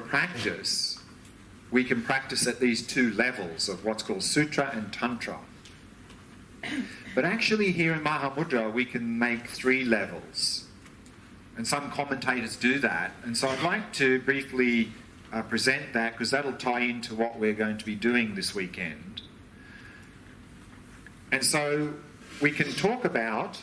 practice, we can practice at these two levels of what's called Sutra and Tantra. But actually here in Mahamudra we can make 3 levels. And some commentators do that. And so I'd like to briefly present that, because that'll tie into what we're going to be doing this weekend. And so we can talk about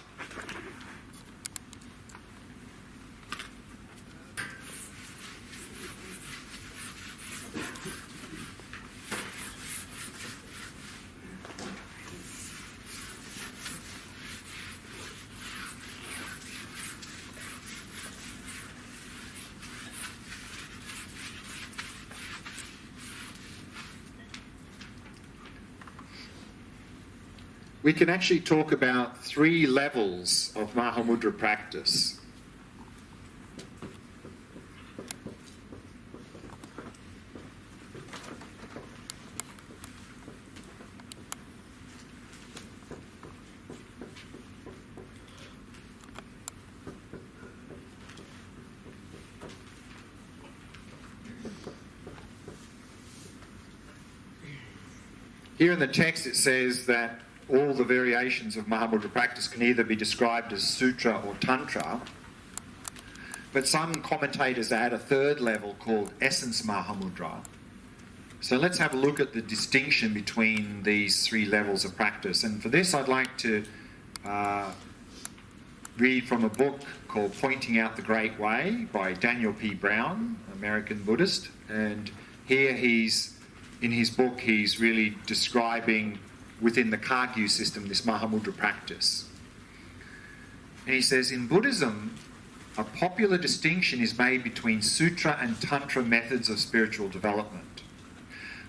we can actually talk about 3 levels of Mahamudra practice. Here in the text it says that all the variations of Mahamudra practice can either be described as Sutra or Tantra, but some commentators add a 3rd level called Essence Mahamudra. So let's have a look at the distinction between these 3 levels of practice. And for this I'd like to read from a book called Pointing Out the Great Way by Daniel P. Brown, American Buddhist. And here in his book he's really describing within the Kagyu system, this Mahamudra practice. And he says, in Buddhism, a popular distinction is made between Sutra and Tantra methods of spiritual development.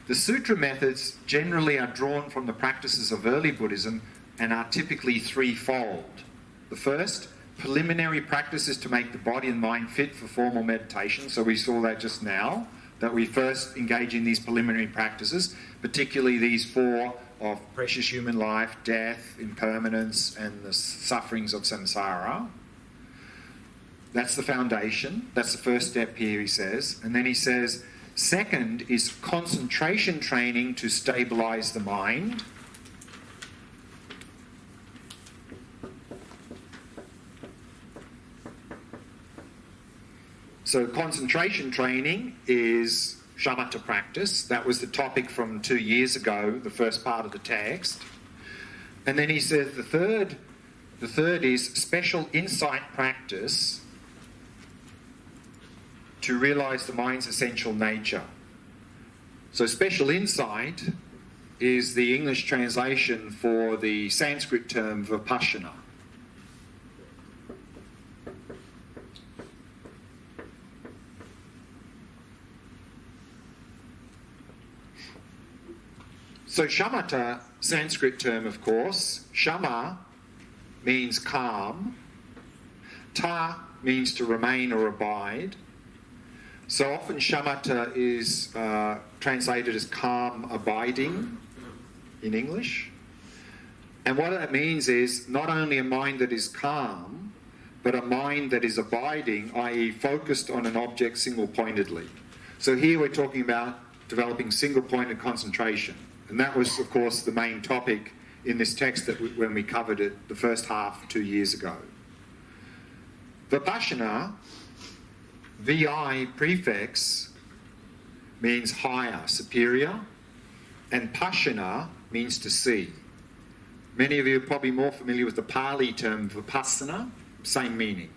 The Sutra methods generally are drawn from the practices of early Buddhism and are typically 3-fold. The first, preliminary practices to make the body and mind fit for formal meditation. So we saw that just now, that we first engage in these preliminary practices, particularly these 4 of precious human life, death, impermanence, and the sufferings of samsara. That's the foundation. That's the first step here, he says. And then he says, second is concentration training to stabilize the mind. So concentration training is shamatha practice. That was the topic from 2 years ago, the first part of the text. And then he says the third is special insight practice to realize the mind's essential nature. So special insight is the English translation for the Sanskrit term vipassana. So shamatha, Sanskrit term of course, shama means calm, ta means to remain or abide. So often shamatha is translated as calm abiding in English. And what that means is not only a mind that is calm, but a mind that is abiding, i.e. focused on an object single-pointedly. So here we're talking about developing single-pointed concentration. And that was, of course, the main topic in this text when we covered it the first half 2 years ago. Vipassana, VI prefix, means higher, superior, and passana means to see. Many of you are probably more familiar with the Pali term vipassana, same meaning.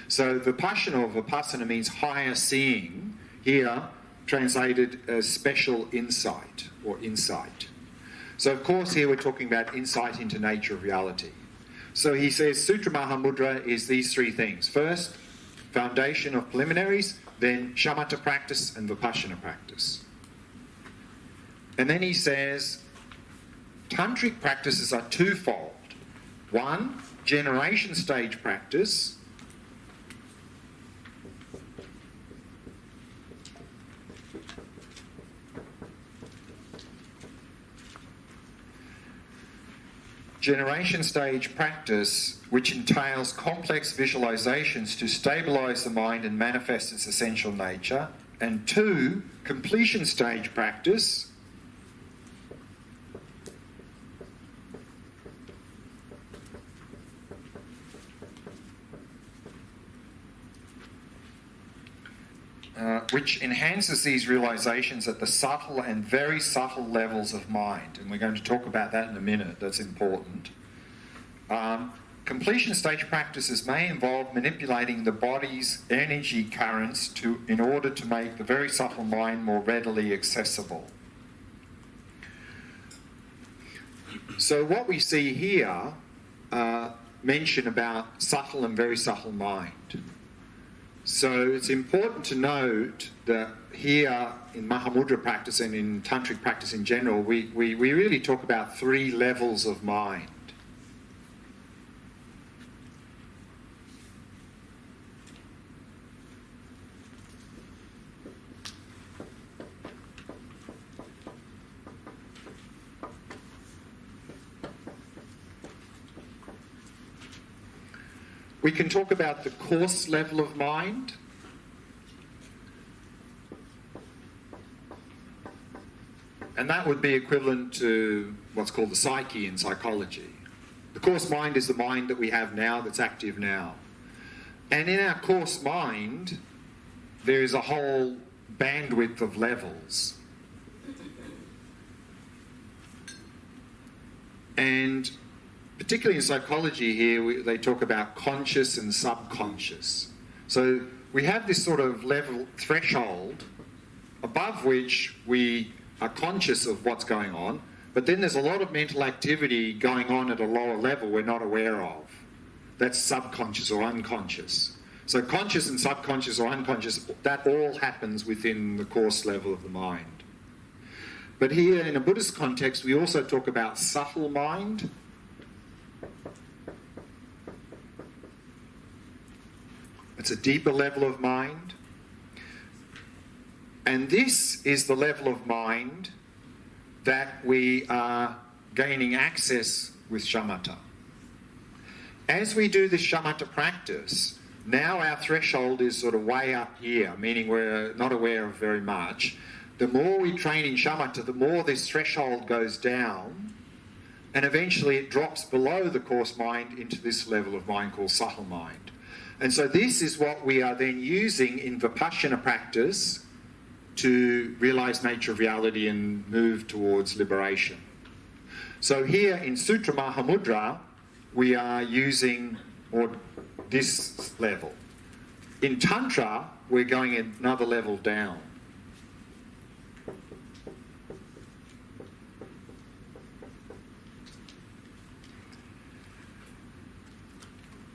So vipassana or vipassana means higher seeing, here translated as special insight or insight. So of course here we're talking about insight into nature of reality. So he says Sutra Mahamudra is these 3 things. First, foundation of preliminaries, then shamatha practice and vipassana practice. And then he says tantric practices are 2-fold. 1, generation stage practice. Generation stage practice, which entails complex visualizations to stabilize the mind and manifest its essential nature, And 2, completion stage practice, which enhances these realizations at the subtle and very subtle levels of mind. And we're going to talk about that in a minute. That's important. Completion stage practices may involve manipulating the body's energy currents in order to make the very subtle mind more readily accessible. So what we see here mention about subtle and very subtle mind. So it's important to note that here in Mahamudra practice and in tantric practice in general, we really talk about 3 levels of mind. We can talk about the coarse level of mind. And that would be equivalent to what's called the psyche in psychology. The coarse mind is the mind that we have now, that's active now. And in our coarse mind, there is a whole bandwidth of levels. And particularly in psychology here, they talk about conscious and subconscious. So we have this sort of level threshold above which we are conscious of what's going on, but then there's a lot of mental activity going on at a lower level we're not aware of. That's subconscious or unconscious. So conscious and subconscious or unconscious, that all happens within the coarse level of the mind. But here in a Buddhist context, we also talk about subtle mind. It's a deeper level of mind. And this is the level of mind that we are gaining access with shamatha. As we do this shamatha practice, now our threshold is sort of way up here, meaning we're not aware of very much. The more we train in shamatha, the more this threshold goes down, and eventually it drops below the coarse mind into this level of mind called subtle mind. And so this is what we are then using in Vipassana practice to realize nature of reality and move towards liberation. So here in Sutra Mahamudra, we are using this level. In Tantra, we're going another level down.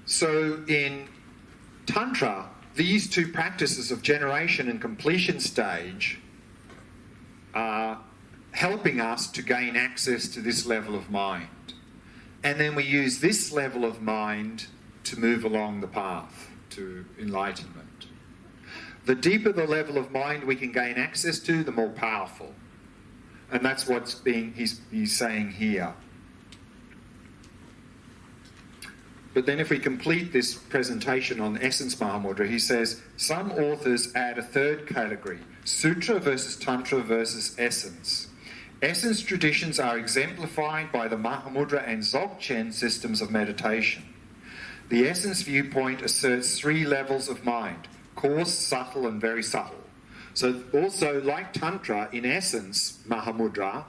So in Tantra, these 2 practices of generation and completion stage are helping us to gain access to this level of mind. And then we use this level of mind to move along the path to enlightenment. The deeper the level of mind we can gain access to, the more powerful. And that's what's he's saying here. But then if we complete this presentation on Essence Mahamudra, he says, some authors add a 3rd category, Sutra versus Tantra versus Essence. Essence traditions are exemplified by the Mahamudra and Dzogchen systems of meditation. The Essence viewpoint asserts 3 levels of mind, coarse, subtle, and very subtle. So also, like Tantra, in Essence Mahamudra,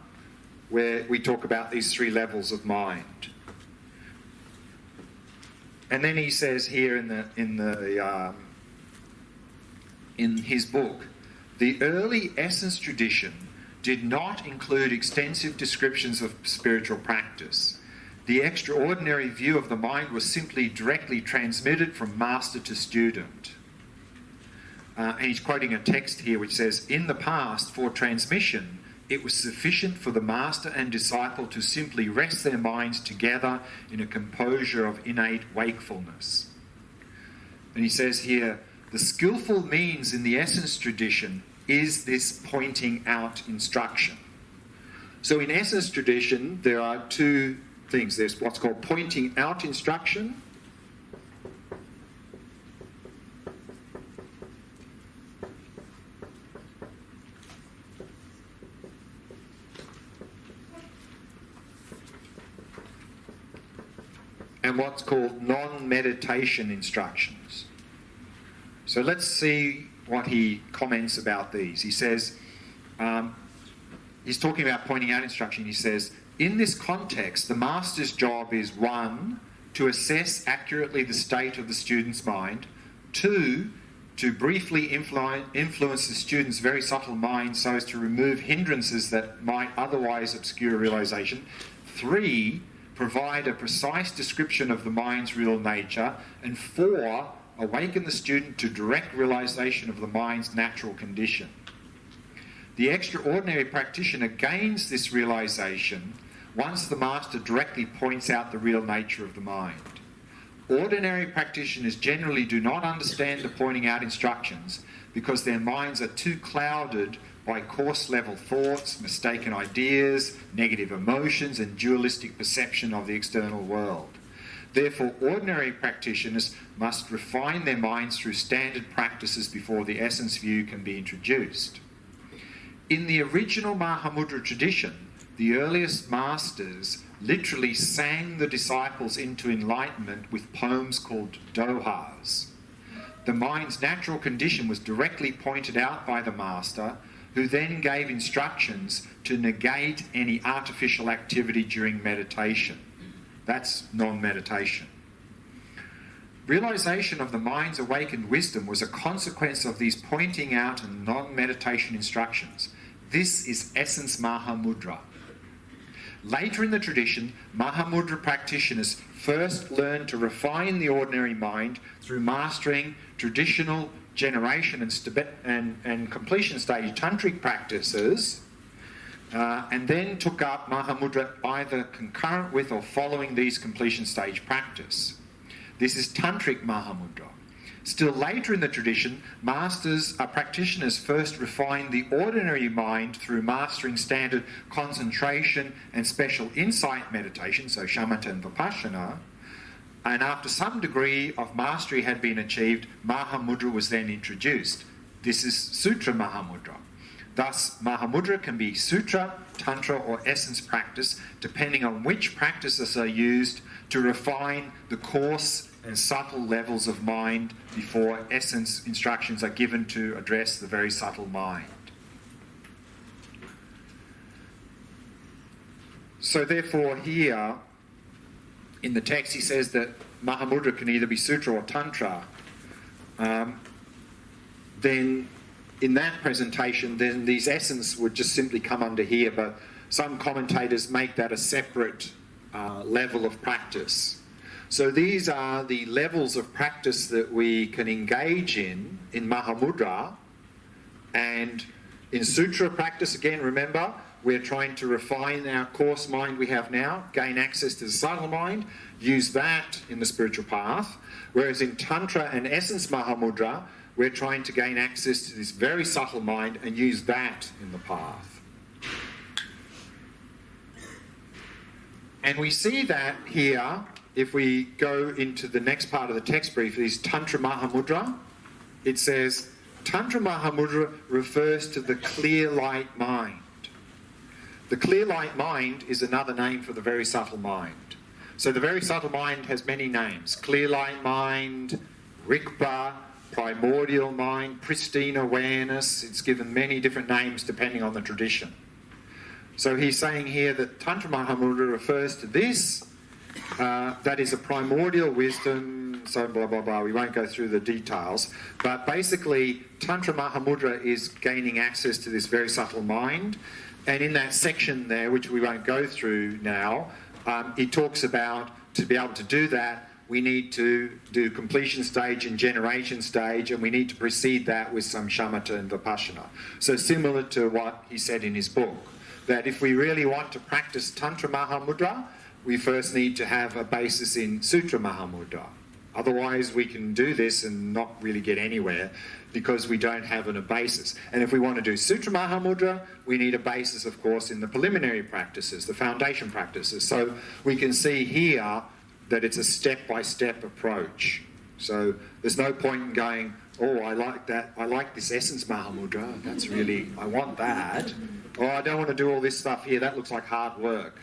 where we talk about these 3 levels of mind. And then he says here in his book, the early Essence tradition did not include extensive descriptions of spiritual practice. The extraordinary view of the mind was simply directly transmitted from master to student. And he's quoting a text here which says, in the past, for transmission, it was sufficient for the master and disciple to simply rest their minds together in a composure of innate wakefulness. And he says here, the skillful means in the Essence tradition is this pointing out instruction. So in Essence tradition, there are 2 things. There's what's called pointing out instruction, and what's called non-meditation instructions. So let's see what he comments about these. He says, he's talking about pointing out instruction. He says, in this context, the master's job is 1, to assess accurately the state of the student's mind, 2, to briefly influence the student's very subtle mind so as to remove hindrances that might otherwise obscure realization, 3, provide a precise description of the mind's real nature, and 4, awaken the student to direct realization of the mind's natural condition. The extraordinary practitioner gains this realization once the master directly points out the real nature of the mind. Ordinary practitioners generally do not understand the pointing out instructions because their minds are too clouded by coarse-level thoughts, mistaken ideas, negative emotions, and dualistic perception of the external world. Therefore, ordinary practitioners must refine their minds through standard practices before the essence view can be introduced. In the original Mahamudra tradition, the earliest masters literally sang the disciples into enlightenment with poems called dohas. The mind's natural condition was directly pointed out by the master, who then gave instructions to negate any artificial activity during meditation. That's non-meditation. Realization of the mind's awakened wisdom was a consequence of these pointing out and non-meditation instructions. This is essence Mahamudra. Later in the tradition, Mahamudra practitioners first learned to refine the ordinary mind through mastering traditional generation and completion stage tantric practices, and then took up Mahamudra either concurrent with or following these completion stage practice. This is tantric Mahamudra. Still later in the tradition, practitioners first refined the ordinary mind through mastering standard concentration and special insight meditation, so shamatha and vipassana, and after some degree of mastery had been achieved, Mahamudra was then introduced. This is Sutra Mahamudra. Thus, Mahamudra can be Sutra, Tantra, or Essence practice, depending on which practices are used to refine the coarse and subtle levels of mind before Essence instructions are given to address the very subtle mind. So therefore here, in the text, he says that Mahamudra can either be Sutra or Tantra. Then in that presentation, then these essence would just simply come under here, but some commentators make that a separate level of practice. So these are the levels of practice that we can engage in Mahamudra. And in Sutra practice, again, remember, we're trying to refine our coarse mind we have now, gain access to the subtle mind, use that in the spiritual path. Whereas in Tantra and Essence Mahamudra, we're trying to gain access to this very subtle mind and use that in the path. And we see that here, if we go into the next part of the text briefly, is Tantra Mahamudra. It says, Tantra Mahamudra refers to the clear light mind. The clear light mind is another name for the very subtle mind. So the very subtle mind has many names. Clear light mind, Rikpa, primordial mind, pristine awareness. It's given many different names depending on the tradition. So he's saying here that Tantra Mahamudra refers to this, that is a primordial wisdom, so blah, blah, blah. We won't go through the details. But basically, Tantra Mahamudra is gaining access to this very subtle mind. And in that section there, which we won't go through now, he talks about, to be able to do that, we need to do completion stage and generation stage, and we need to precede that with some shamatha and vipassana. So similar to what he said in his book, that if we really want to practice Tantra Mahamudra, we first need to have a basis in Sutra Mahamudra. Otherwise, we can do this and not really get anywhere because we don't have a basis. And if we want to do Sutra Mahamudra, we need a basis, of course, in the preliminary practices, the foundation practices. So we can see here that it's a step-by-step approach. So there's no point in going, oh, I like that, I like this Essence Mahamudra, that's really, I want that. Oh, I don't want to do all this stuff here, that looks like hard work.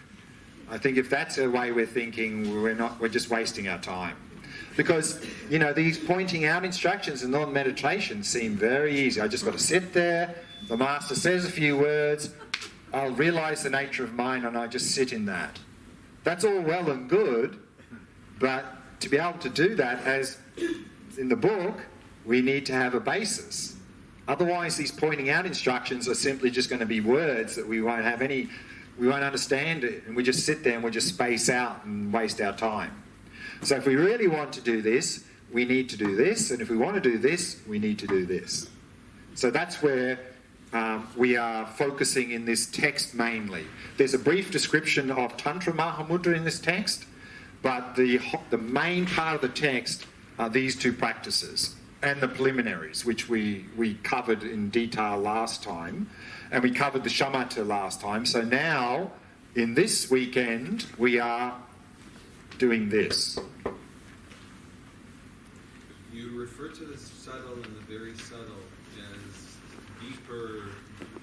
I think if that's the way we're thinking, we're just wasting our time. Because, you know, these pointing out instructions in non-meditation seem very easy. I just got to sit there, the master says a few words, I'll realise the nature of mind and I just sit in that. That's all well and good, but to be able to do that, as in the book, we need to have a basis. Otherwise, these pointing out instructions are simply just going to be words that we won't understand it, and we just sit there and we just space out and waste our time. So if we really want to do this, we need to do this, and if we want to do this, we need to do this. So that's where we are focusing in this text mainly. There's a brief description of Tantra Mahamudra in this text, but the main part of the text are these two practices and the preliminaries, which we covered in detail last time, and we covered the shamatha last time. So now, in this weekend, we are doing this. You refer to the subtle and the very subtle as deeper,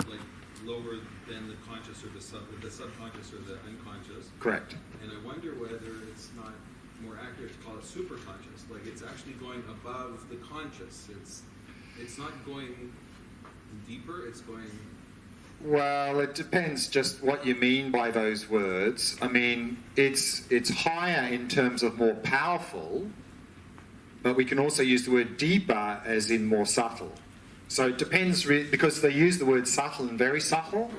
like lower than the conscious or the subconscious or the unconscious. Correct. And I wonder whether it's not more accurate to call it superconscious. Like it's actually going above the conscious. It's not going deeper. It's going. Well, it depends just what you mean by those words. I mean, it's higher in terms of more powerful, but we can also use the word deeper as in more subtle. So it depends, because they use the word subtle and very subtle,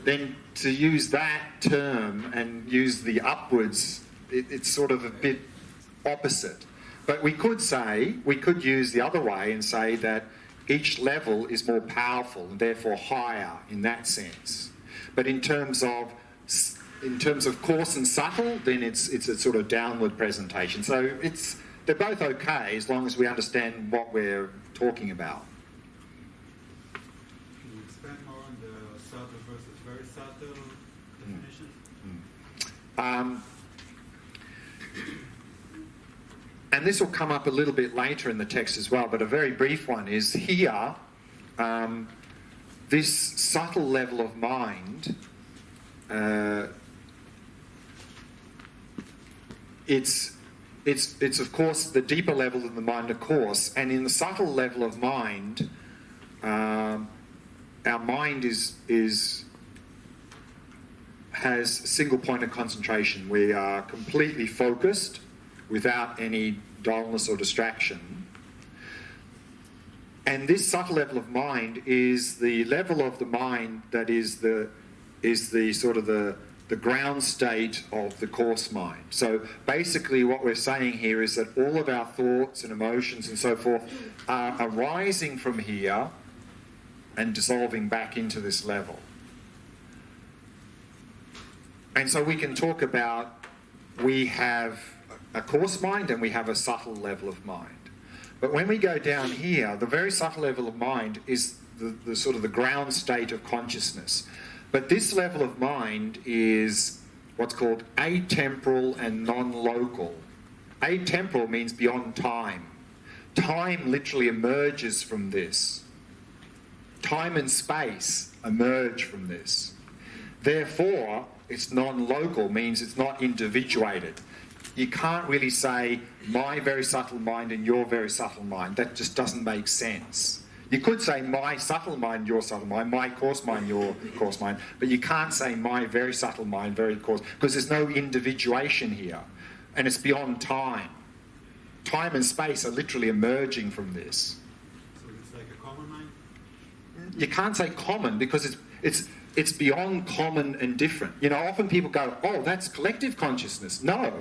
then to use that term and use the upwards, it's sort of a bit opposite. But we could use the other way and say that each level is more powerful and therefore higher in that sense. But in terms of coarse and subtle, then it's a sort of downward presentation. So they're both okay as long as we understand what we're talking about. Can you expand more on the subtle versus very subtle definitions? And this will come up a little bit later in the text as well, but a very brief one is here, this subtle level of mind, it's of course the deeper level of the mind, of course, and in the subtle level of mind, our mind has single point of concentration. We are completely focused without any dullness or distraction. And this subtle level of mind is the level of the mind that is the sort of the ground state of the coarse mind. So basically what we're saying here is that all of our thoughts and emotions and so forth are arising from here and dissolving back into this level. And so we can talk about, we have a coarse mind and we have a subtle level of mind. But when we go down here, the very subtle level of mind is the sort of the ground state of consciousness. But this level of mind is what's called atemporal and non-local. Atemporal means beyond time. Time literally emerges from this. Time and space emerge from this. Therefore, it's non-local, means it's not individuated. You can't really say my very subtle mind and your very subtle mind. That just doesn't make sense. You could say my subtle mind, your subtle mind, my coarse mind, your coarse mind, but you can't say my very subtle mind, very coarse, because there's no individuation here, and it's beyond time. Time and space are literally emerging from this. So it's like a common mind? You can't say common because it's beyond common and different. You know, often people go, oh, that's collective consciousness. No.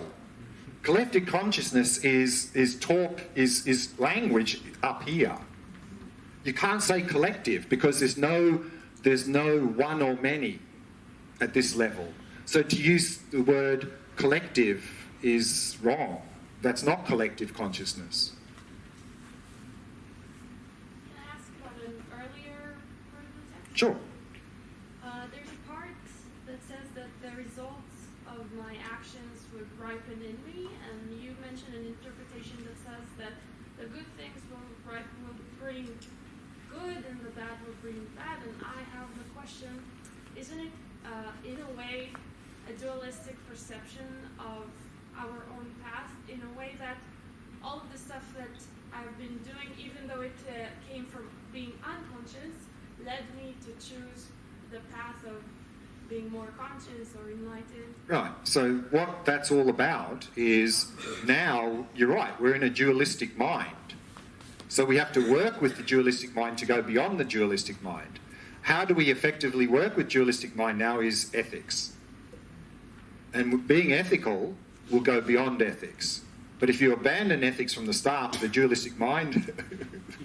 Collective consciousness is talk, is language up here. You can't say collective because there's no one or many at this level. So to use the word collective is wrong. That's not collective consciousness. Can I ask about an earlier part of the text? Sure. There's a part that says that the results of my actions would ripen in me, and you mentioned an interpretation that says that the good things will bring good and the bad will bring bad. And I have the question: isn't it in a way a dualistic perception of our own path in a way that all of the stuff that I've been doing, even though it came from being unconscious, led me to choose the path of being more conscious or enlightened. Right, so what that's all about is, now, you're right, we're in a dualistic mind. So we have to work with the dualistic mind to go beyond the dualistic mind. How do we effectively work with dualistic mind now is ethics. And being ethical will go beyond ethics. But if you abandon ethics from the start with the dualistic mind,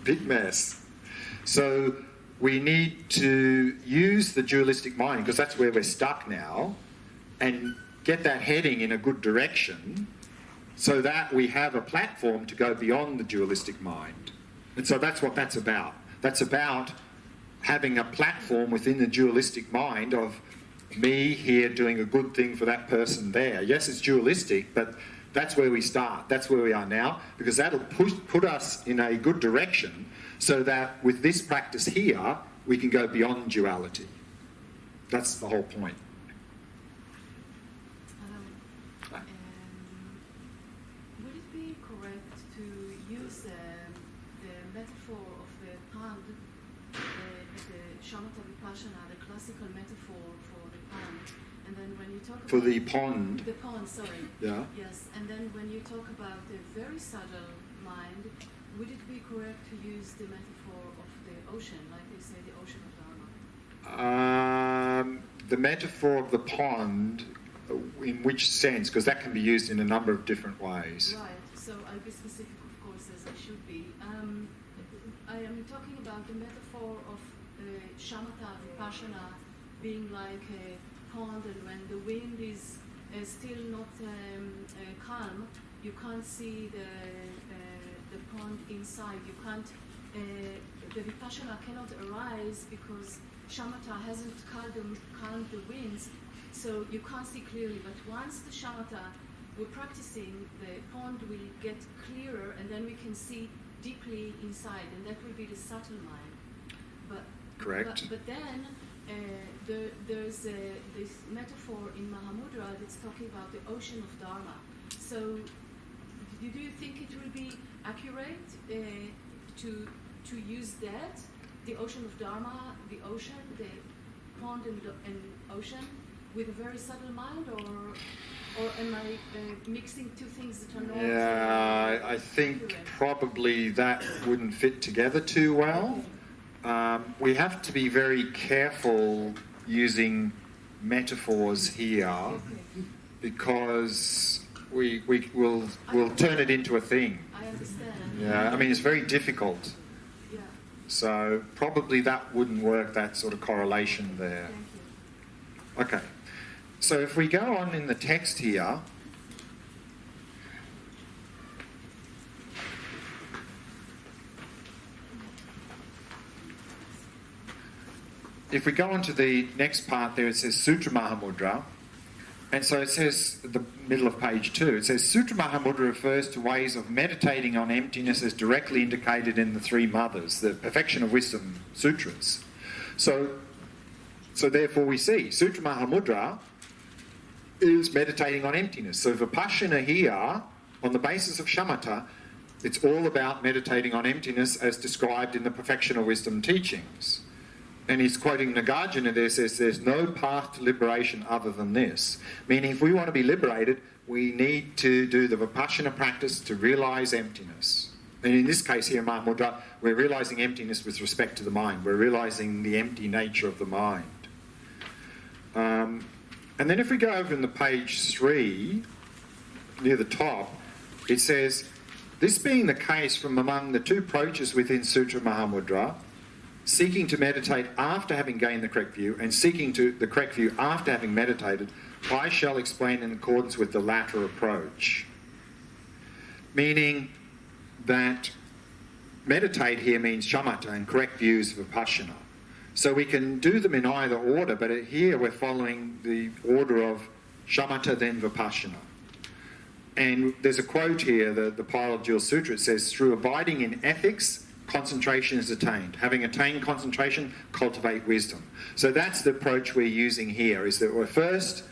big mess. So we need to use the dualistic mind, because that's where we're stuck now, and get that heading in a good direction so that we have a platform to go beyond the dualistic mind. And so that's what that's about. That's about having a platform within the dualistic mind of me here doing a good thing for that person there. Yes, it's dualistic, but that's where we start. That's where we are now, because that'll put us in a good direction so that with this practice here, we can go beyond duality. That's the whole point. Would it be correct to use the metaphor of the pond, the shamatha vipassana, the classical metaphor for the pond, and then when you talk about... For the pond? The pond, sorry. Yeah. Yes, and then when you talk about the very subtle mind, would it be correct to use the metaphor of the ocean, like they say, the ocean of Dharma? The metaphor of the pond, in which sense? Because that can be used in a number of different ways. Right, so I'll be specific, of course, as I should be. I am talking about the metaphor of shamatha vipassana being like a pond, and when the wind is still not calm, you can't see the pond inside. You can't. The vipassana cannot arise because shamatha hasn't calmed the winds, so you can't see clearly. But once the shamatha we're practicing, the pond will get clearer, and then we can see deeply inside, and that will be the subtle mind. Correct. But then there's this metaphor in Mahamudra that's talking about the ocean of Dharma. So do you think it will be accurate to use that, the ocean of Dharma, the ocean, the pond and ocean, with a very subtle mind, or am I mixing two things that are not? Yeah, I think accurate? probably that wouldn't fit together too well. We have to be very careful using metaphors here, because we'll turn it into a thing. I understand. Yeah, I mean, it's very difficult. Yeah. So probably that wouldn't work, that sort of correlation there. Thank you. Okay, so if we go on in the text here, if we go on to the next part there, it says Sutra Mahamudra. And so it says, at the middle of page 2, it says, Sutra Mahamudra refers to ways of meditating on emptiness as directly indicated in the three mothers, the Perfection of Wisdom sutras. So therefore we see, Sutra Mahamudra is meditating on emptiness. So Vipassana here, on the basis of shamatha, it's all about meditating on emptiness as described in the Perfection of Wisdom teachings. And he's quoting Nagarjuna there, says there's no path to liberation other than this. Meaning if we want to be liberated, we need to do the Vipassana practice to realise emptiness. And in this case here, Mahamudra, we're realising emptiness with respect to the mind. We're realising the empty nature of the mind. And then if we go over in the page 3, near the top, it says, this being the case from among the two approaches within Sutra Mahamudra, seeking to meditate after having gained the correct view and seeking to the correct view after having meditated, I shall explain in accordance with the latter approach. Meaning that meditate here means shamatha and correct views of vipassana. So we can do them in either order, but here we're following the order of shamatha then vipassana. And there's a quote here, the Pile of Jewels Sutra, it says, through abiding in ethics, concentration is attained. Having attained concentration, cultivate wisdom. So that's the approach we're using here, is that we're first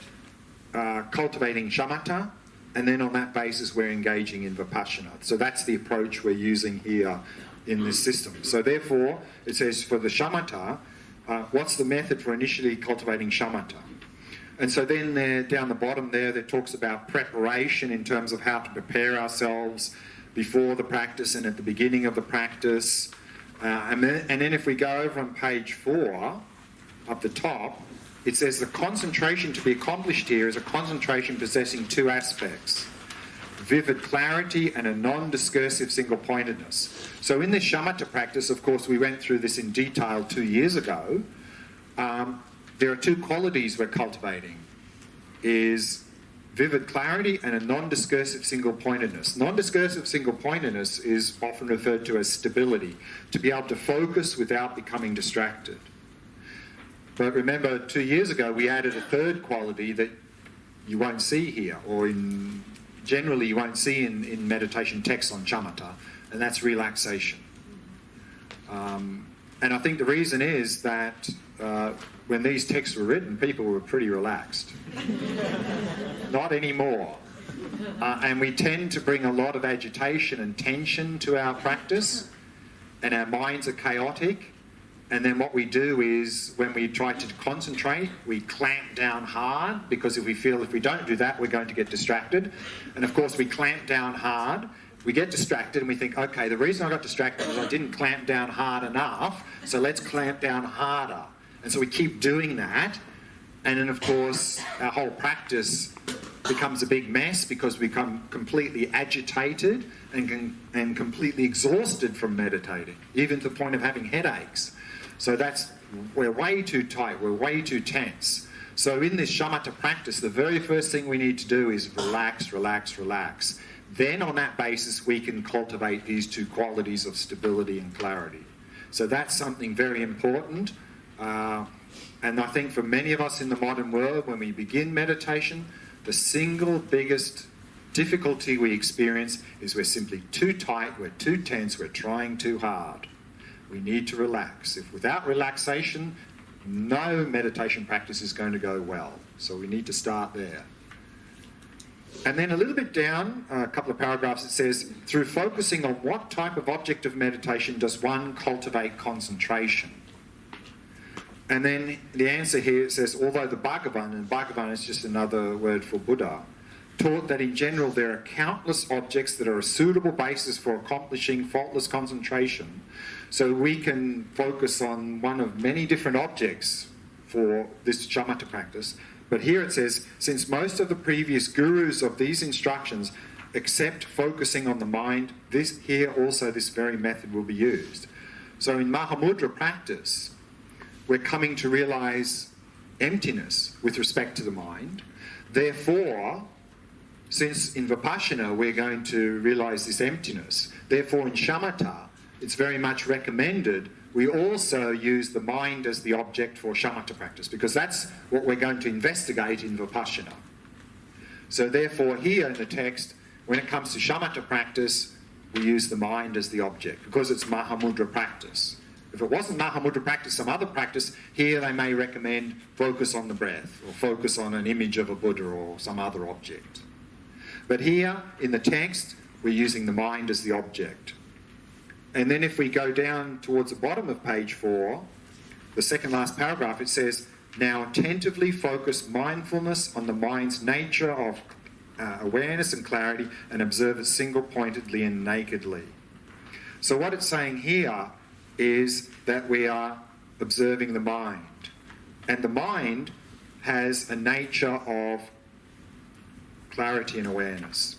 cultivating shamatha, and then on that basis we're engaging in vipassana. So that's the approach we're using here in this system. So therefore, it says for the shamatha, what's the method for initially cultivating shamatha? And so then there, down the bottom there, that talks about preparation in terms of how to prepare ourselves before the practice and at the beginning of the practice. And then if we go over on page 4, up the top, it says the concentration to be accomplished here is a concentration possessing two aspects: vivid clarity and a non-discursive single-pointedness. So in this shamatha practice, of course, we went through this in detail 2 years ago. There are two qualities we're cultivating, is vivid clarity and a non-discursive single-pointedness. Non-discursive single-pointedness is often referred to as stability, to be able to focus without becoming distracted. But remember, 2 years ago, we added a third quality that you won't see here, or generally you won't see in meditation texts on shamatha, and that's relaxation. And I think the reason is that when these texts were written, people were pretty relaxed. Not anymore. And we tend to bring a lot of agitation and tension to our practice, and our minds are chaotic. And then what we do is, when we try to concentrate, we clamp down hard, because if we don't do that, we're going to get distracted. And of course, we clamp down hard, we get distracted, and we think, okay, the reason I got distracted is I didn't clamp down hard enough, so let's clamp down harder. And so we keep doing that, and then of course, our whole practice becomes a big mess because we become completely agitated and completely exhausted from meditating, even to the point of having headaches. So we're way too tight, we're way too tense. So in this shamatha practice, the very first thing we need to do is relax, relax, relax. Then on that basis, we can cultivate these two qualities of stability and clarity. So that's something very important. And I think for many of us in the modern world, when we begin meditation, the single biggest difficulty we experience is we're simply too tight, we're too tense, we're trying too hard. We need to relax. Without relaxation, no meditation practice is going to go well. So we need to start there. And then a little bit down, a couple of paragraphs, it says, through focusing on what type of object of meditation does one cultivate concentration? And then the answer here, it says, although the Bhagavan, and Bhagavan is just another word for Buddha, taught that in general there are countless objects that are a suitable basis for accomplishing faultless concentration. So we can focus on one of many different objects for this shamatha practice. But here it says, since most of the previous gurus of these instructions accept focusing on the mind, this very method will be used. So in Mahamudra practice, we're coming to realize emptiness with respect to the mind. Therefore, since in Vipassana we're going to realize this emptiness, therefore in shamatha it's very much recommended we also use the mind as the object for shamatha practice, because that's what we're going to investigate in Vipassana. So therefore here in the text, when it comes to shamatha practice, we use the mind as the object, because it's Mahamudra practice. If it wasn't Mahamudra practice, some other practice, here they may recommend focus on the breath, or focus on an image of a Buddha or some other object. But here, in the text, we're using the mind as the object. And then if we go down towards the bottom of page 4, the second last paragraph, it says, now attentively focus mindfulness on the mind's nature of awareness and clarity, and observe it single-pointedly and nakedly. So what it's saying here is that we are observing the mind. And the mind has a nature of clarity and awareness.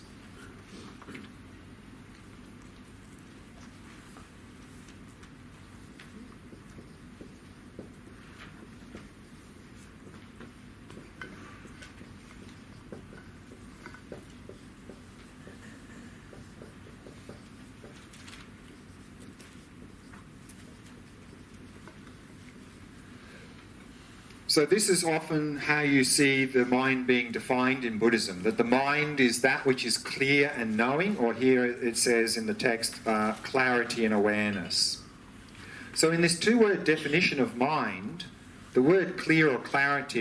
So this is often how you see the mind being defined in Buddhism, that the mind is that which is clear and knowing, or here it says in the text, clarity and awareness. So in this two-word definition of mind, the word clear or clarity